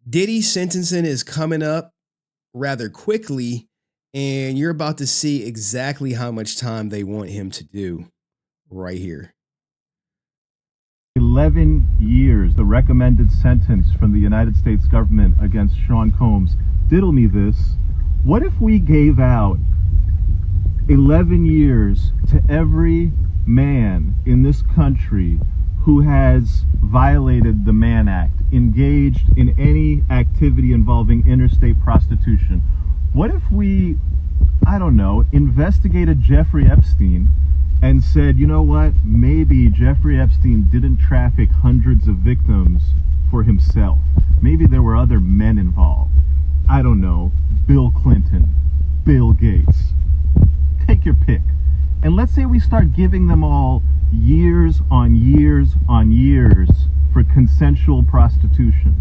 Diddy's sentencing is coming up rather quickly, and you're about to see exactly how much time they want him to do right here. 11 years, the recommended sentence from the United States government against Sean Combs. Diddle me this. What if we gave out 11 years to every man in this country who has violated the Mann Act, engaged in any activity involving interstate prostitution? What if we, I don't know, investigated Jeffrey Epstein and said, you know what, maybe Jeffrey Epstein didn't traffic hundreds of victims for himself. Maybe there were other men involved. I don't know, Bill Clinton, Bill Gates. Take your pick. And let's say we start giving them all years on years on years for consensual prostitution.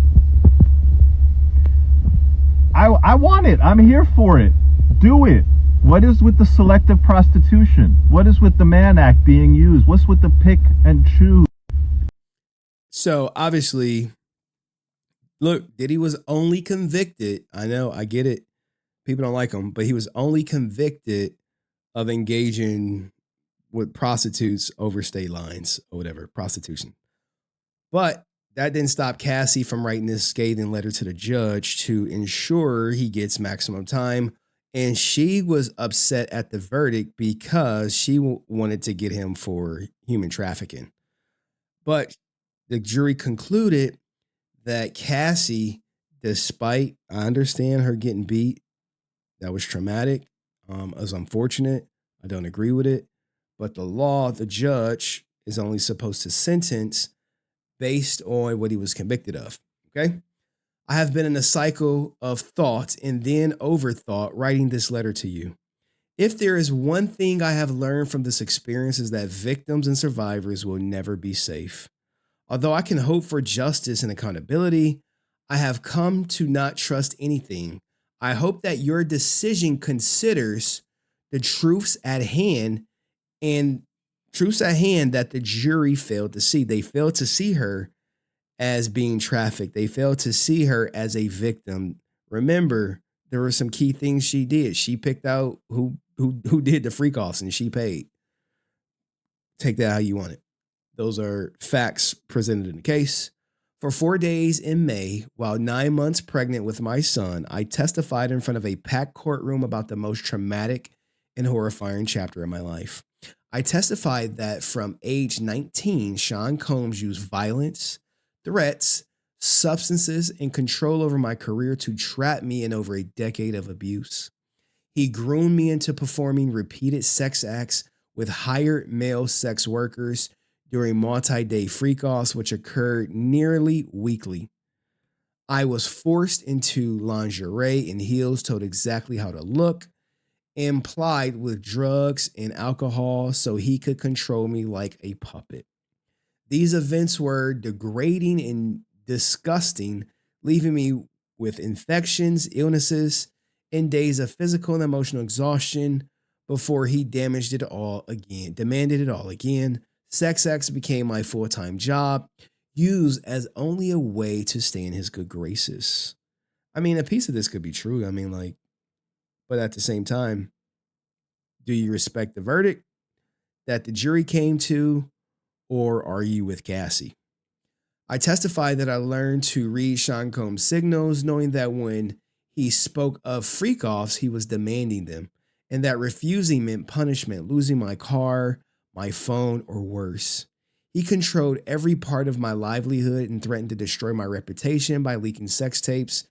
I want it. I'm here for it. Do it. What is with the selective prostitution? What is with the Mann Act being used? What's with the pick and choose? So obviously, look, Diddy was only convicted. I know, I get it. People don't like him, but he was only convicted of engaging with prostitutes over state lines or whatever, prostitution. But that didn't stop Cassie from writing this scathing letter to the judge to ensure he gets maximum time. And she was upset at the verdict because she wanted to get him for human trafficking. But the jury concluded that Cassie, despite, I understand her getting beat, that was traumatic, it was unfortunate. I don't agree with it. But the law, the judge is only supposed to sentence based on what he was convicted of. Okay? I have been in a cycle of thought and then overthought writing this letter to you. If there is one thing I have learned from this experience is that victims and survivors will never be safe. Although I can hope for justice and accountability, I have come to not trust anything. I hope that your decision considers the truths at hand and truths at hand that the jury failed to see. They failed to see her as being trafficked. They failed to see her as a victim. Remember, there were some key things she did. She picked out who did the freak offs and she paid. Take that how you want it. Those are facts presented in the case. For 4 days in May, while 9 months pregnant with my son, I testified in front of a packed courtroom about the most traumatic and horrifying chapter in my life. I testified that from age 19, Sean Combs used violence, threats, substances, and control over my career to trap me in over a decade of abuse. He groomed me into performing repeated sex acts with hired male sex workers during multi-day freak-offs, which occurred nearly weekly. I was forced into lingerie and heels, told exactly how to look, and plied with drugs and alcohol so he could control me like a puppet. These events were degrading and disgusting, leaving me with infections, illnesses, and days of physical and emotional exhaustion before he demanded it all again. Sex acts became my full-time job, used as only a way to stay in his good graces. I mean, a piece of this could be true. I mean, but at the same time, do you respect the verdict that the jury came to, or are you with Cassie? I testified that I learned to read Sean Combs' signals, knowing that when he spoke of freak-offs, he was demanding them, and that refusing meant punishment, losing my car, my phone, or worse. He controlled every part of my livelihood and threatened to destroy my reputation by leaking sex tapes,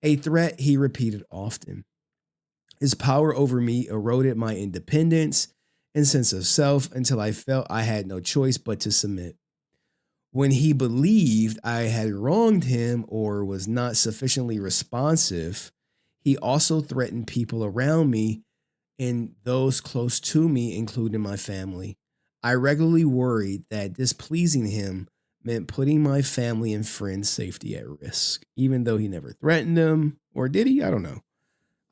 a threat he repeated often. His power over me eroded my independence and sense of self until I felt I had no choice but to submit. When he believed I had wronged him or was not sufficiently responsive, he also threatened people around me and those close to me, including my family. I regularly worried that displeasing him meant putting my family and friends' safety at risk, even though he never threatened them. Or did he? I don't know.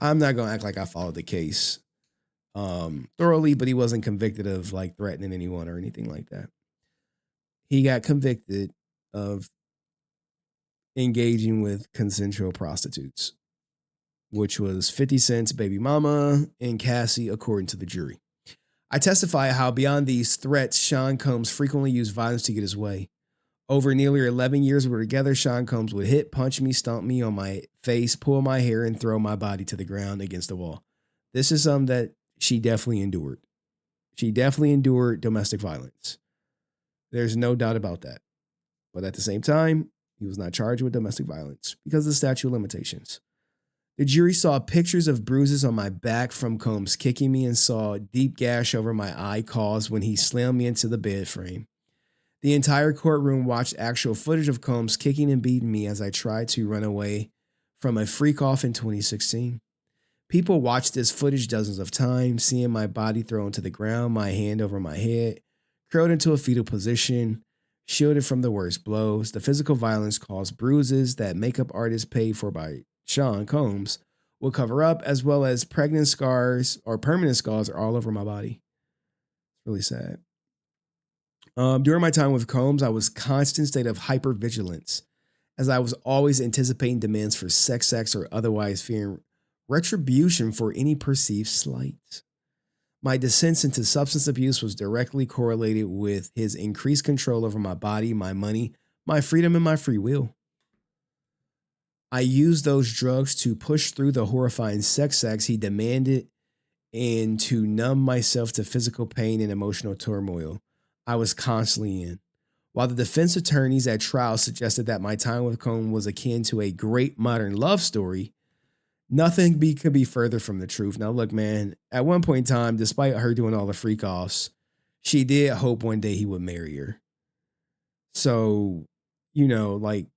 I'm not going to act like I followed the case thoroughly, but he wasn't convicted of like threatening anyone or anything like that. He got convicted of engaging with consensual prostitutes, which was 50 Cent's baby mama and Cassie, according to the jury. I testify how beyond these threats, Sean Combs frequently used violence to get his way. Over nearly 11 years we were together, Sean Combs would hit, punch me, stomp me on my face, pull my hair, and throw my body to the ground against the wall. This is something that she definitely endured. She definitely endured domestic violence. There's no doubt about that. But at the same time, he was not charged with domestic violence because of the statute of limitations. The jury saw pictures of bruises on my back from Combs kicking me and saw a deep gash over my eye caused when he slammed me into the bed frame. The entire courtroom watched actual footage of Combs kicking and beating me as I tried to run away from a freak off in 2016. People watched this footage dozens of times, seeing my body thrown to the ground, my hand over my head, curled into a fetal position, shielded from the worst blows. The physical violence caused bruises that makeup artists paid for by Sean Combs will cover up, as well as pregnant scars or permanent scars all over my body. It's really sad. During my time with Combs, I was constant state of hypervigilance, as I was always anticipating demands for sex acts or otherwise fearing retribution for any perceived slight. My descent into substance abuse was directly correlated with his increased control over my body, my money, my freedom, and my free will. I used those drugs to push through the horrifying sex acts he demanded and to numb myself to physical pain and emotional turmoil I was constantly in. While the defense attorneys at trial suggested that my time with Combs was akin to a great modern love story, nothing could be further from the truth. Now, look, man, at one point in time, despite her doing all the freak offs, she did hope one day he would marry her. So, like,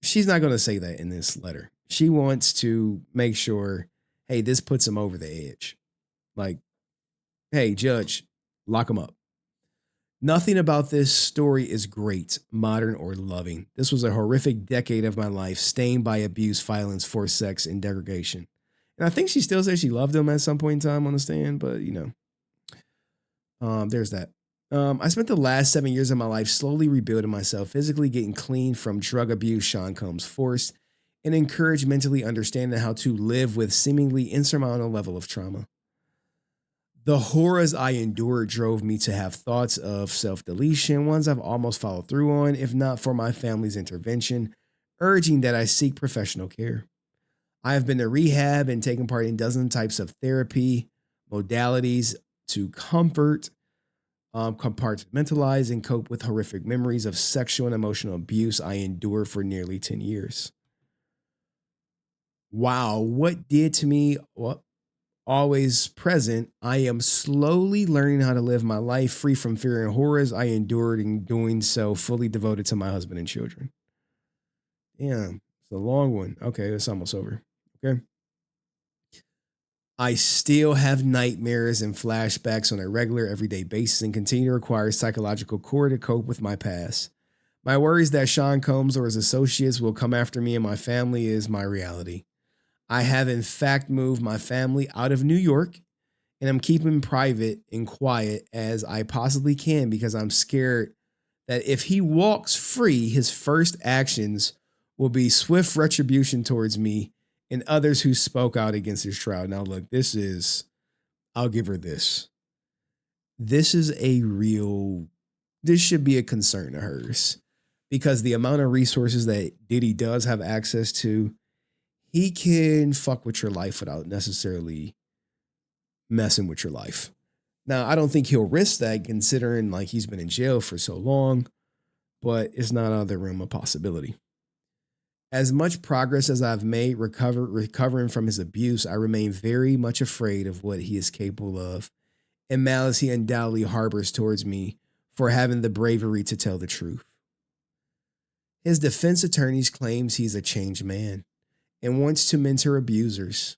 she's not going to say that in this letter. She wants to make sure, hey, this puts him over the edge. Like, hey, judge, lock him up. Nothing about this story is great, modern, or loving. This was a horrific decade of my life, stained by abuse, violence, forced sex, and degradation. And I think she still says she loved him at some point in time on the stand, but there's that. I spent the last 7 years of my life slowly rebuilding myself, physically getting clean from drug abuse Sean Combs forced, and encouraged mentally understanding how to live with seemingly insurmountable level of trauma. The horrors I endured drove me to have thoughts of self-deletion, ones I've almost followed through on, if not for my family's intervention, urging that I seek professional care. I have been to rehab and taken part in dozens types of therapy, modalities to comfort, compartmentalize, and cope with horrific memories of sexual and emotional abuse I endured for nearly 10 years. Wow, what did to me? Well, always present, I am slowly learning how to live my life free from fear and horrors I endured, and doing so fully devoted to my husband and children. Damn, it's a long one. Okay, it's almost over. Okay. I still have nightmares and flashbacks on a regular, everyday basis and continue to require psychological care to cope with my past. My worries that Sean Combs or his associates will come after me and my family is my reality. I have, in fact, moved my family out of New York, and I'm keeping private and quiet as I possibly can because I'm scared that if he walks free, his first actions will be swift retribution towards me and others who spoke out against his trial. Now, look, I'll give her this. This should be a concern of hers because the amount of resources that Diddy does have access to, he can fuck with your life without necessarily messing with your life. Now, I don't think he'll risk that considering like he's been in jail for so long, but it's not out of the realm of possibility. As much progress as I've made recovering from his abuse, I remain very much afraid of what he is capable of and malice he undoubtedly harbors towards me for having the bravery to tell the truth. His defense attorneys claims he's a changed man and wants to mentor abusers.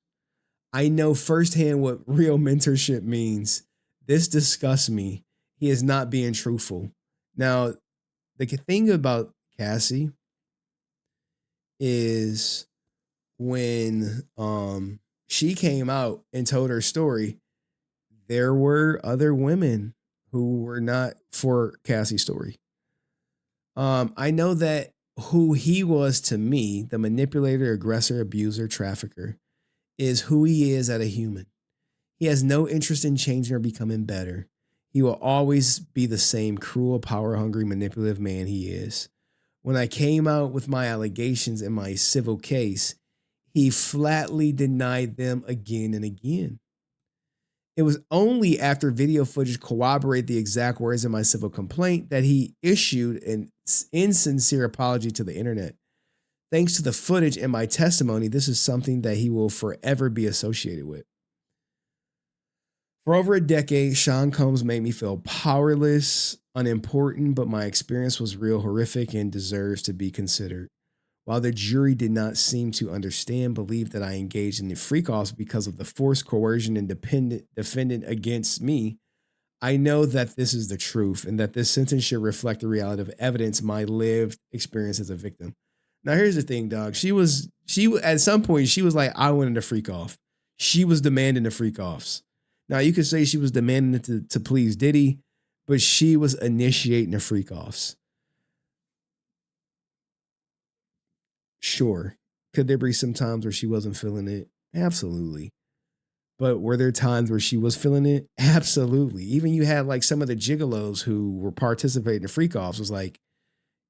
I know firsthand what real mentorship means. This disgusts me. He is not being truthful. Now, the thing about Cassie is when she came out and told her story, there were other women who were not for Cassie's story. I know that who he was to me, the manipulator, aggressor, abuser, trafficker, is who he is as a human. He has no interest in changing or becoming better. He will always be the same cruel, power hungry, manipulative man he is. When I came out with my allegations in my civil case, he flatly denied them again and again. It was only after video footage corroborated the exact words in my civil complaint that he issued an insincere apology to the internet. Thanks to the footage and my testimony, this is something that he will forever be associated with. For over a decade, Sean Combs made me feel powerless, unimportant, but my experience was real horrific and deserves to be considered. While the jury did not seem to understand, believe that I engaged in the freak-offs because of the forced coercion and defendant against me, I know that this is the truth and that this sentence should reflect the reality of evidence my lived experience as a victim. Now, here's the thing, dog. She at some point, she was like, I wanted a freak off. She was demanding the freak offs. Now, you could say she was demanding it to please Diddy, but she was initiating the freak offs. Sure. Could there be some times where she wasn't feeling it? Absolutely. But were there times where she was feeling it? Absolutely. Even you had like some of the gigolos who were participating in freak offs was like,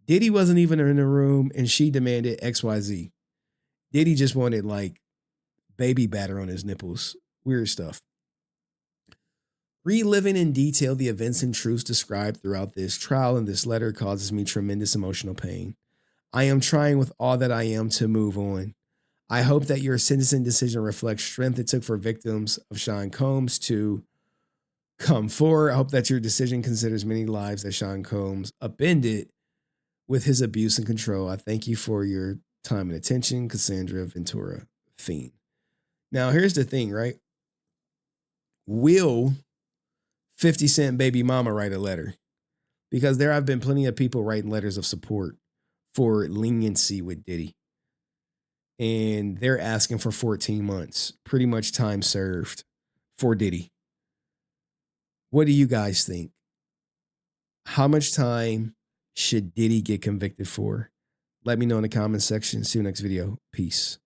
Diddy wasn't even in the room and she demanded XYZ. Diddy just wanted like baby batter on his nipples. Weird stuff. Reliving in detail the events and truths described throughout this trial and this letter causes me tremendous emotional pain. I am trying with all that I am to move on. I hope that your sentencing decision reflects strength it took for victims of Sean Combs to come forward. I hope that your decision considers many lives that Sean Combs upended with his abuse and control. I thank you for your time and attention, Cassandra Ventura Fiend. Now, here's the thing, right? Will 50 Cent baby mama write a letter? Because there have been plenty of people writing letters of support for leniency with Diddy. And they're asking for 14 months, pretty much time served for Diddy. What do you guys think? How much time should Diddy get convicted for? Let me know in the comments section. See you next video. Peace.